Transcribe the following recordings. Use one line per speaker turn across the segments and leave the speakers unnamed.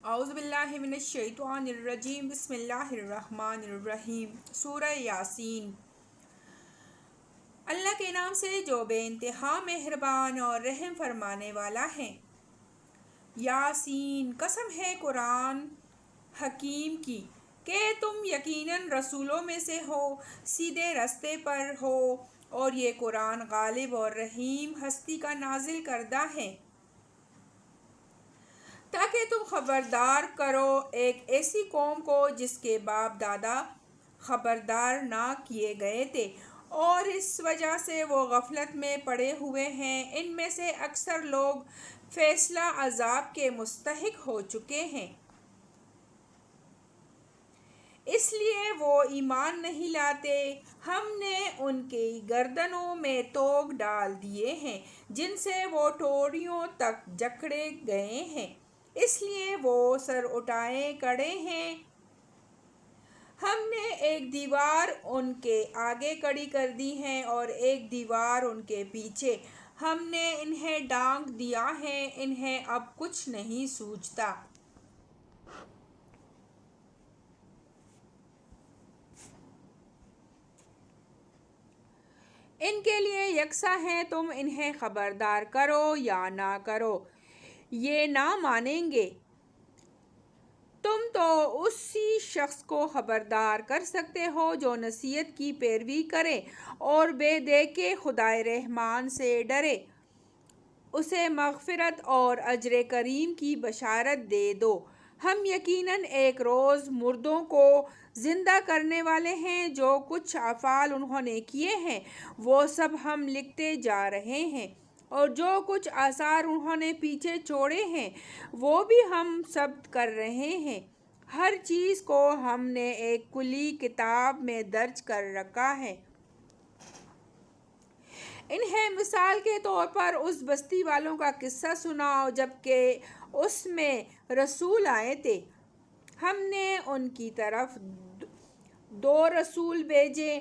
اعوذ باللہ من الشیطان الرجیم بسم اللہ الرحمن الرحیم سورہ یاسین۔ اللہ کے نام سے جو بے انتہا مہربان اور رحم فرمانے والا ہے۔ یاسین، قسم ہے قرآن حکیم کی کہ تم یقیناً رسولوں میں سے ہو، سیدھے رستے پر ہو، اور یہ قرآن غالب اور رحیم ہستی کا نازل کردہ ہے تاکہ تم خبردار کرو ایک ایسی قوم کو جس کے باپ دادا خبردار نہ کیے گئے تھے اور اس وجہ سے وہ غفلت میں پڑے ہوئے ہیں۔ ان میں سے اکثر لوگ فیصلہ عذاب کے مستحق ہو چکے ہیں، اس لیے وہ ایمان نہیں لاتے۔ ہم نے ان کی گردنوں میں طوق ڈال دیے ہیں جن سے وہ ٹوڑیوں تک جکڑے گئے ہیں، اس لیے وہ سر اٹھائے کھڑے ہیں۔ ہم نے ایک دیوار ان کے آگے کھڑی کر دی ہے اور ایک دیوار ان کے پیچھے۔ ہم نے انہیں ڈھانک دیا ہے، انہیں اب کچھ نہیں سوچتا۔ ان کے لیے یکساں ہے، تم انہیں خبردار کرو یا نہ کرو، یہ نہ مانیں گے۔ تم تو اسی شخص کو خبردار کر سکتے ہو جو نصیحت کی پیروی کرے اور بے دیکھے خدائے رحمان سے ڈرے، اسے مغفرت اور اجر کریم کی بشارت دے دو۔ ہم یقیناً ایک روز مردوں کو زندہ کرنے والے ہیں، جو کچھ افعال انہوں نے کیے ہیں وہ سب ہم لکھتے جا رہے ہیں، اور جو کچھ آثار انہوں نے پیچھے چھوڑے ہیں وہ بھی ہم ثبت کر رہے ہیں۔ ہر چیز کو ہم نے ایک کھلی کتاب میں درج کر رکھا ہے۔ انہیں مثال کے طور پر اس بستی والوں کا قصہ سناؤ جب کہ اس میں رسول آئے تھے۔ ہم نے ان کی طرف 2 رسول بھیجے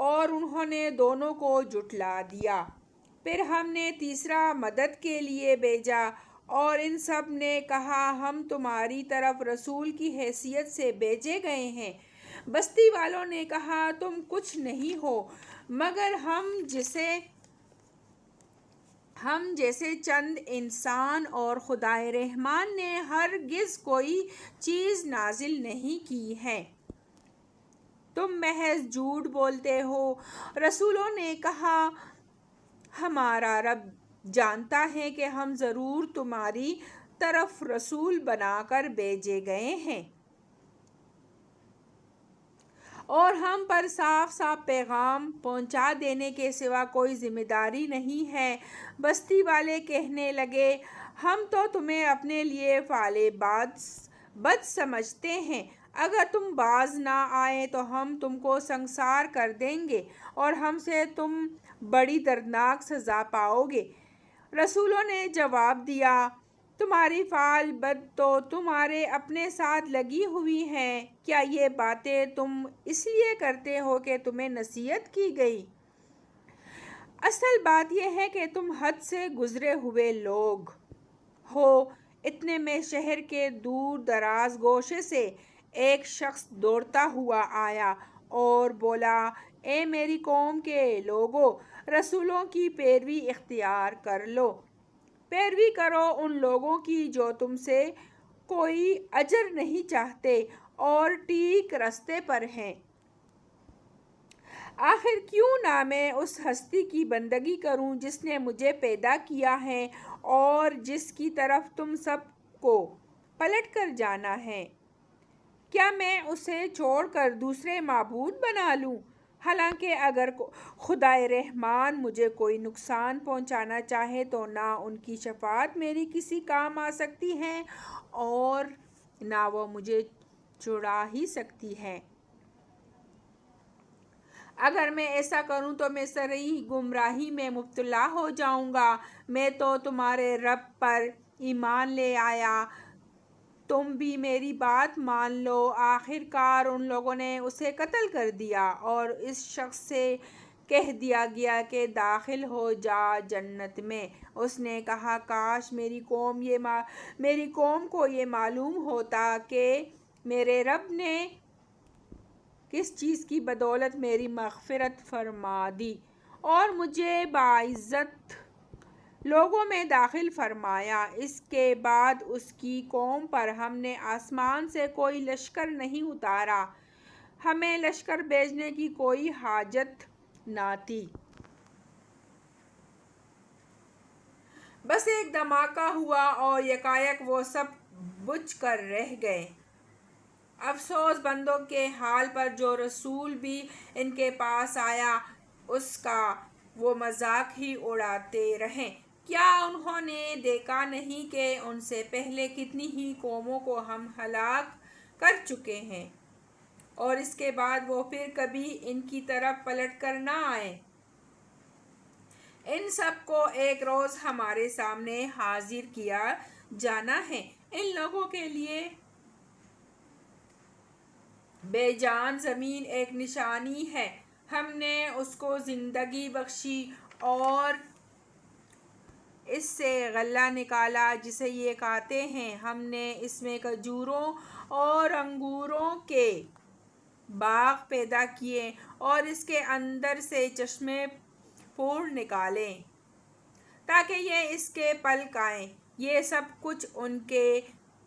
اور انہوں نے دونوں کو جھٹلا دیا۔ پھر ہم نے تیسرا مدد کے لیے بھیجا اور ان سب نے کہا ہم تمہاری طرف رسول کی حیثیت سے بھیجے گئے ہیں۔ بستی والوں نے کہا تم کچھ نہیں ہو مگر ہم جیسے چند انسان، اور خدائے رحمان نے ہرگز کوئی چیز نازل نہیں کی ہے، تم محض جھوٹ بولتے ہو۔ رسولوں نے کہا ہمارا رب جانتا ہے کہ ہم ضرور تمہاری طرف رسول بنا کر بھیجے گئے ہیں اور ہم پر صاف صاف پیغام پہنچا دینے کے سوا کوئی ذمہ داری نہیں ہے۔ بستی والے کہنے لگے ہم تو تمہیں اپنے لیے فعال بد سمجھتے ہیں، اگر تم باز نہ آئے تو ہم تم کو سنگسار کر دیں گے اور ہم سے تم بڑی دردناک سزا پاؤ گے۔ رسولوں نے جواب دیا تمہاری فعال بد تو تمہارے اپنے ساتھ لگی ہوئی ہے، کیا یہ باتیں تم اس لیے کرتے ہو کہ تمہیں نصیحت کی گئی؟ اصل بات یہ ہے کہ تم حد سے گزرے ہوئے لوگ ہو۔ اتنے میں شہر کے دور دراز گوشے سے ایک شخص دوڑتا ہوا آیا اور بولا اے میری قوم کے لوگو، رسولوں کی پیروی اختیار کر لو، پیروی کرو ان لوگوں کی جو تم سے کوئی اجر نہیں چاہتے اور ٹھیک راستے پر ہیں۔ آخر کیوں نہ میں اس ہستی کی بندگی کروں جس نے مجھے پیدا کیا ہے اور جس کی طرف تم سب کو پلٹ کر جانا ہے؟ کیا میں اسے چھوڑ کر دوسرے معبود بنا لوں؟ حالانکہ اگر خدائے رحمان مجھے کوئی نقصان پہنچانا چاہے تو نہ ان کی شفاعت میری کسی کام آ سکتی ہے اور نہ وہ مجھے چھڑا ہی سکتی ہے۔ اگر میں ایسا کروں تو میں صریح گمراہی میں مبتلا ہو جاؤں گا۔ میں تو تمہارے رب پر ایمان لے آیا، تم بھی میری بات مان لو۔ آخر کار ان لوگوں نے اسے قتل کر دیا اور اس شخص سے کہہ دیا گیا کہ داخل ہو جا جنت میں۔ اس نے کہا کاش میری قوم کو یہ معلوم ہوتا کہ میرے رب نے کس چیز کی بدولت میری مغفرت فرما دی اور مجھے باعزت لوگوں میں داخل فرمایا۔ اس کے بعد اس کی قوم پر ہم نے آسمان سے کوئی لشکر نہیں اتارا، ہمیں لشکر بھیجنے کی کوئی حاجت نہ تھی۔ بس ایک دھماکہ ہوا اور یکایک وہ سب بجھ کر رہ گئے۔ افسوس بندوں کے حال پر، جو رسول بھی ان کے پاس آیا اس کا وہ مذاق ہی اڑاتے رہے۔ کیا انہوں نے دیکھا نہیں کہ ان سے پہلے کتنی ہی قوموں کو ہم ہلاک کر چکے ہیں، اور اس کے بعد وہ پھر کبھی ان کی طرف پلٹ کر نہ آئے۔ ان سب کو ایک روز ہمارے سامنے حاضر کیا جانا ہے۔ ان لوگوں کے لیے بے جان زمین ایک نشانی ہے۔ ہم نے اس کو زندگی بخشی اور اس سے غلہ نکالا جسے یہ کھاتے ہیں۔ ہم نے اس میں کھجوروں اور انگوروں کے باغ پیدا کیے اور اس کے اندر سے چشمے پھوڑ نکالے تاکہ یہ اس کے پھل کھائیں۔ یہ سب کچھ ان کے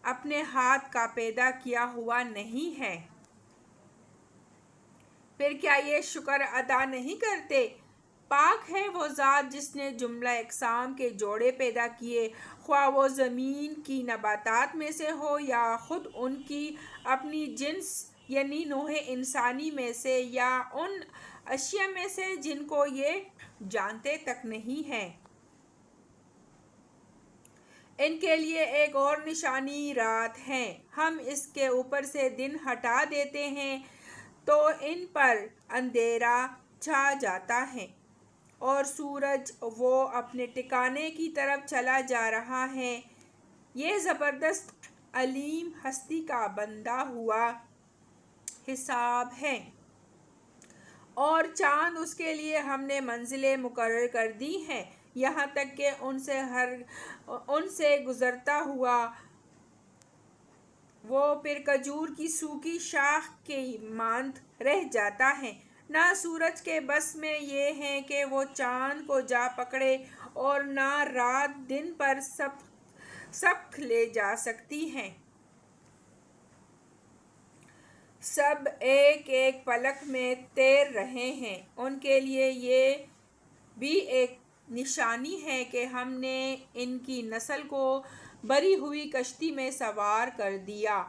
اپنے ہاتھ کا پیدا کیا ہوا نہیں ہے۔ پھر کیا یہ شکر ادا نہیں کرتے؟ پاک ہے وہ ذات جس نے جملہ اقسام کے جوڑے پیدا کیے، خواہ وہ زمین کی نباتات میں سے ہو یا خود ان کی اپنی جنس یعنی نوع انسانی میں سے، یا ان اشیاء میں سے جن کو یہ جانتے تک نہیں ہیں۔ ان کے لیے ایک اور نشانی رات ہے۔ ہم اس کے اوپر سے دن ہٹا دیتے ہیں تو ان پر اندھیرا چھا جاتا ہے اور سورج وہ اپنے ٹھکانے کی طرف چلا جا رہا ہے۔ یہ زبردست علیم ہستی کا بندہ ہوا حساب ہے، اور چاند اس کے لیے ہم نے منزلیں مقرر کر دی ہیں، یہاں تک کہ ان سے گزرتا ہوا وہ پھر کھجور کی سوکھی شاخ کی مانند رہ جاتا ہے۔ نہ سورج کے بس میں یہ ہے کہ وہ چاند کو جا پکڑے، اور نہ رات دن پر سبق لے جا سکتی ہے۔ سب ایک ایک پلک میں تیر رہے ہیں۔ ان کے لیے یہ بھی ایک نشانی ہے کہ ہم نے ان کی نسل کو بھری ہوئی کشتی میں سوار کر دیا،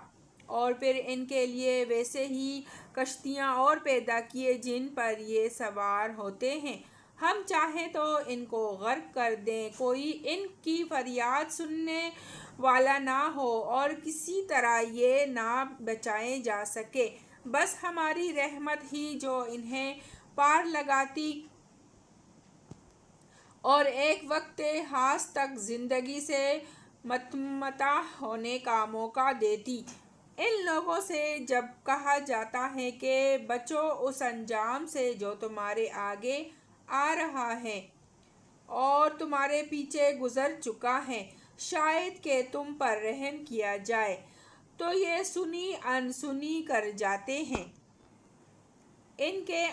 اور پھر ان کے لیے ویسے ہی کشتیاں اور پیدا کیے جن پر یہ سوار ہوتے ہیں۔ ہم چاہیں تو ان کو غرق کر دیں، کوئی ان کی فریاد سننے والا نہ ہو اور کسی طرح یہ نہ بچائے جا سکے۔ بس ہماری رحمت ہی جو انہیں پار لگاتی اور ایک وقت خاص تک زندگی سے متمتع ہونے کا موقع دیتی۔ ان لوگوں سے جب کہا جاتا ہے کہ بچو اس انجام سے جو تمہارے آگے آ رہا ہے اور تمہارے پیچھے گزر چکا ہے، شاید کہ تم پر رحم کیا جائے، تو یہ سنی انسنی کر جاتے ہیں۔ ان کے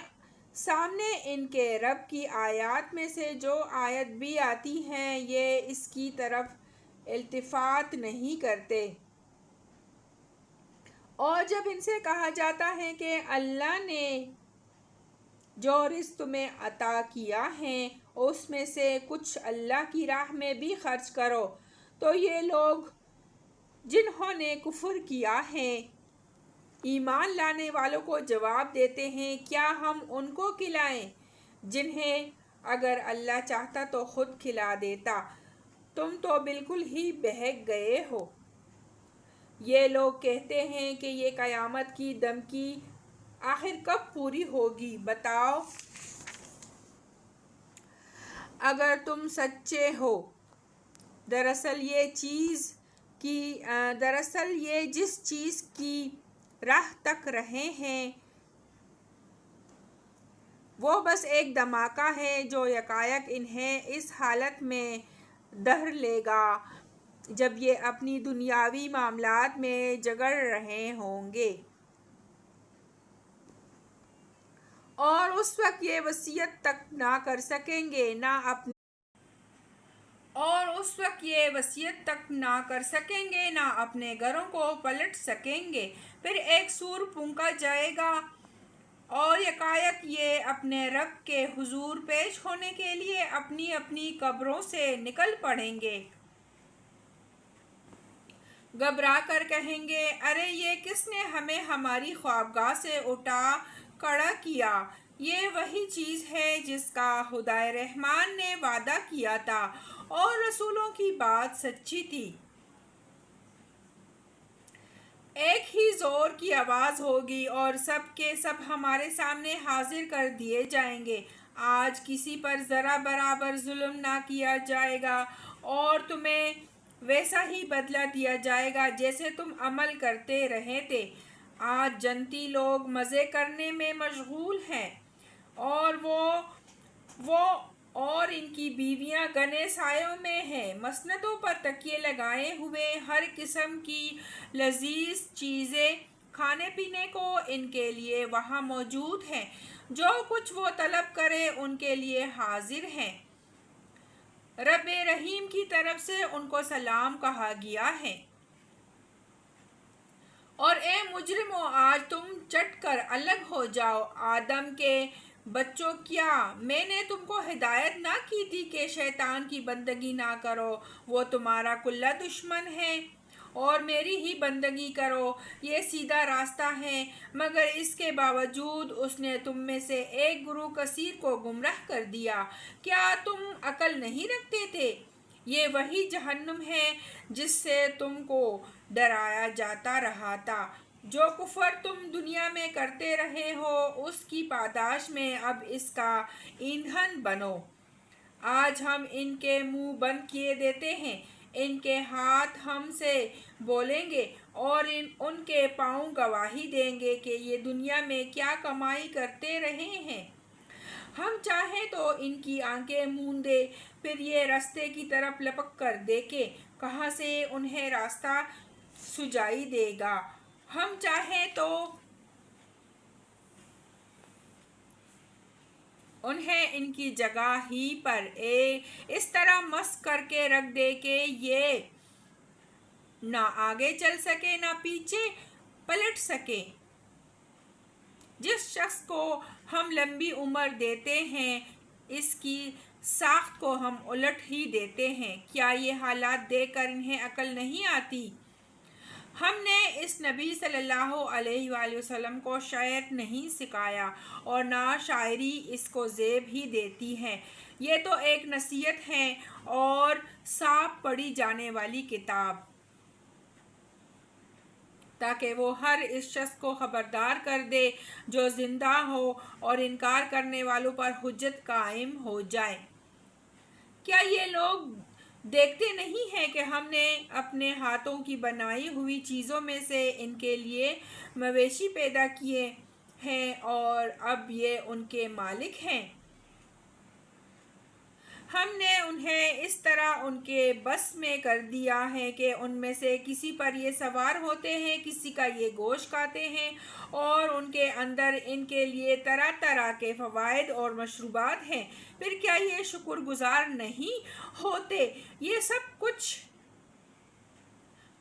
سامنے ان کے رب کی آیات میں سے جو آیت بھی آتی ہیں، یہ اس کی طرف التفات نہیں کرتے۔ اور جب ان سے کہا جاتا ہے کہ اللہ نے جو رزق تمہیں عطا کیا ہے اس میں سے کچھ اللہ کی راہ میں بھی خرچ کرو، تو یہ لوگ جنہوں نے کفر کیا ہے ایمان لانے والوں کو جواب دیتے ہیں، کیا ہم ان کو کھلائیں جنہیں اگر اللہ چاہتا تو خود کھلا دیتا، تم تو بالکل ہی بہک گئے ہو۔ یہ لوگ کہتے ہیں کہ یہ قیامت کی دھمکی آخر کب پوری ہوگی؟ بتاؤ اگر تم سچے ہو۔ دراصل یہ جس چیز کی راہ تک رہے ہیں وہ بس ایک دھماکہ ہے جو یکایک انہیں اس حالت میں دھر لے گا جب یہ اپنی دنیاوی معاملات میں جگڑ رہے ہوں گے، اور اس وقت یہ وصیت تک نہ کر سکیں گے نہ اپنے گھروں کو پلٹ سکیں گے۔ پھر ایک سور پھونکا جائے گا اور یکایک یہ اپنے رب کے حضور پیش ہونے کے لیے اپنی اپنی قبروں سے نکل پڑیں گے، گھبرا کر کہیں گے، ارے یہ کس نے ہمیں ہماری خوابگاہ سے اٹھا کھڑا کیا؟ یہ وہی چیز ہے جس کا خدائے رحمان نے وعدہ کیا تھا اور رسولوں کی بات سچی تھی۔ ایک ہی زور کی آواز ہوگی اور سب کے سب ہمارے سامنے حاضر کر دیے جائیں گے۔ آج کسی پر ذرا برابر ظلم نہ کیا جائے گا اور تمہیں ویسا ہی بدلہ دیا جائے گا جیسے تم عمل کرتے رہے تھے۔ آج جنتی لوگ مزے کرنے میں مشغول ہیں اور وہ اور ان کی بیویاں گھنے سایوں میں ہیں، مسندوں پر تکیے لگائے ہوئے۔ ہر قسم کی لذیذ چیزیں کھانے پینے کو ان کے لیے وہاں موجود ہیں، جو کچھ وہ طلب کریں ان کے لیے حاضر ہیں۔ رب رحیم کی طرف سے ان کو سلام کہا گیا ہے۔ اور اے مجرمو، آج تم چٹ کر الگ ہو جاؤ۔ آدم کے بچوں، کیا میں نے تم کو ہدایت نہ کی تھی کہ شیطان کی بندگی نہ کرو؟ وہ تمہارا کھلا دشمن ہے اور میری ہی بندگی کرو، یہ سیدھا راستہ ہے۔ مگر اس کے باوجود اس نے تم میں سے ایک گروہ کثیر کو گمراہ کر دیا۔ کیا تم عقل نہیں رکھتے تھے؟ یہ وہی جہنم ہے جس سے تم کو ڈرایا جاتا رہا تھا۔ جو کفر تم دنیا میں کرتے رہے ہو، اس کی پاداش میں اب اس کا ایندھن بنو۔ آج ہم ان کے منہ بند کیے دیتے ہیں، ان کے ہاتھ ہم سے بولیں گے اور ان کے پاؤں گواہی دیں گے کہ یہ دنیا میں کیا کمائی کرتے رہے ہیں۔ ہم چاہیں تو ان کی آنکھیں مون دیں، پھر یہ راستے کی طرف لپک کر دیکھیں، کہاں سے انہیں راستہ سجائی دے گا۔ ہم چاہیں تو انہیں ان کی جگہ ہی پر اس طرح مسخ کر کے رکھ دے کہ یہ نہ آگے چل سکے نہ پیچھے پلٹ سکے۔ جس شخص کو ہم لمبی عمر دیتے ہیں، اس کی ساخت کو ہم الٹ ہی دیتے ہیں۔ کیا یہ حالات دیکھ کر انہیں عقل نہیں آتی؟ ہم نے اس نبی صلی اللہ علیہ وآلہ وسلم کو شعر نہیں سکھایا اور نہ شاعری اس کو زیب ہی دیتی ہے۔ یہ تو ایک نصیحت ہے اور صاف پڑھی جانے والی کتاب، تاکہ وہ ہر اس شخص کو خبردار کر دے جو زندہ ہو اور انکار کرنے والوں پر حجت قائم ہو جائے۔ کیا یہ لوگ دیکھتے نہیں ہیں کہ ہم نے اپنے ہاتھوں کی بنائی ہوئی چیزوں میں سے ان کے لیے مویشی پیدا کیے ہیں اور اب یہ ان کے مالک ہیں؟ ہم نے انہیں اس طرح ان کے بس میں کر دیا ہے کہ ان میں سے کسی پر یہ سوار ہوتے ہیں، کسی کا یہ گوشت کھاتے ہیں، اور ان کے اندر ان کے لیے طرح طرح کے فوائد اور مشروبات ہیں۔ پھر کیا یہ شکر گزار نہیں ہوتے؟ یہ سب کچھ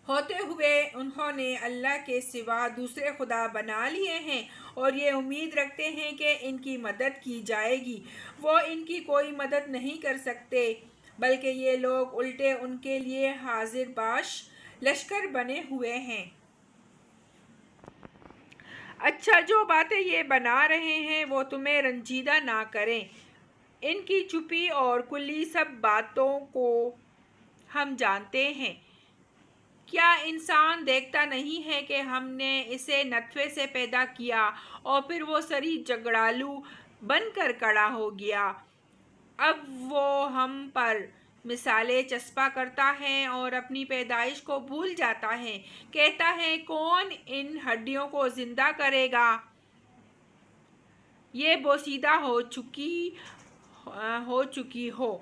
ہوتے ہوئے انہوں نے اللہ کے سوا دوسرے خدا بنا لیے ہیں اور یہ امید رکھتے ہیں کہ ان کی مدد کی جائے گی۔ وہ ان کی کوئی مدد نہیں کر سکتے، بلکہ یہ لوگ الٹے ان کے لیے حاضر باش لشکر بنے ہوئے ہیں۔ اچھا، جو باتیں یہ بنا رہے ہیں وہ تمہیں رنجیدہ نہ کریں۔ ان کی چھپی اور کھلی سب باتوں کو ہم جانتے ہیں۔ کیا انسان دیکھتا نہیں ہے کہ ہم نے اسے نطفے سے پیدا کیا اور پھر وہ سری جھگڑالو بن کر کھڑا ہو گیا؟ اب وہ ہم پر مثالیں چسپاں کرتا ہے اور اپنی پیدائش کو بھول جاتا ہے۔ کہتا ہے، کون ان ہڈیوں کو زندہ کرے گا؟ یہ بوسیدہ ہو چکی ہو۔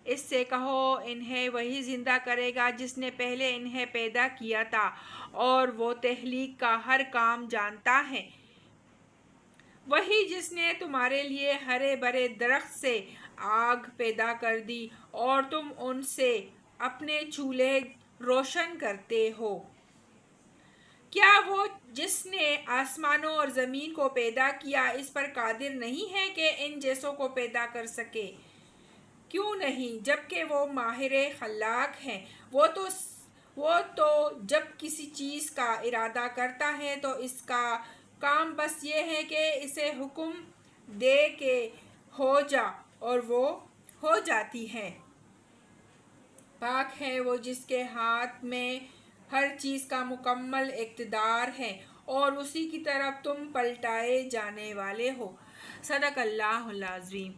اس سے کہو انہیں وہی زندہ کرے گا جس نے پہلے انہیں پیدا کیا تھا، اور وہ تخلیق کا ہر کام جانتا ہے۔ وہی جس نے تمہارے لیے ہرے بھرے درخت سے آگ پیدا کر دی اور تم ان سے اپنے چولہے روشن کرتے ہو۔ کیا وہ جس نے آسمانوں اور زمین کو پیدا کیا اس پر قادر نہیں ہے کہ ان جیسوں کو پیدا کر سکے؟ کیوں نہیں، جبکہ وہ ماہر خلاق ہے۔ وہ تو جب کسی چیز کا ارادہ کرتا ہے تو اس کا کام بس یہ ہے کہ اسے حکم دے کہ ہو جا، اور وہ ہو جاتی ہے۔ پاک ہے وہ جس کے ہاتھ میں ہر چیز کا مکمل اقتدار ہے، اور اسی کی طرف تم پلٹائے جانے والے ہو۔ صدق اللہ العظیم۔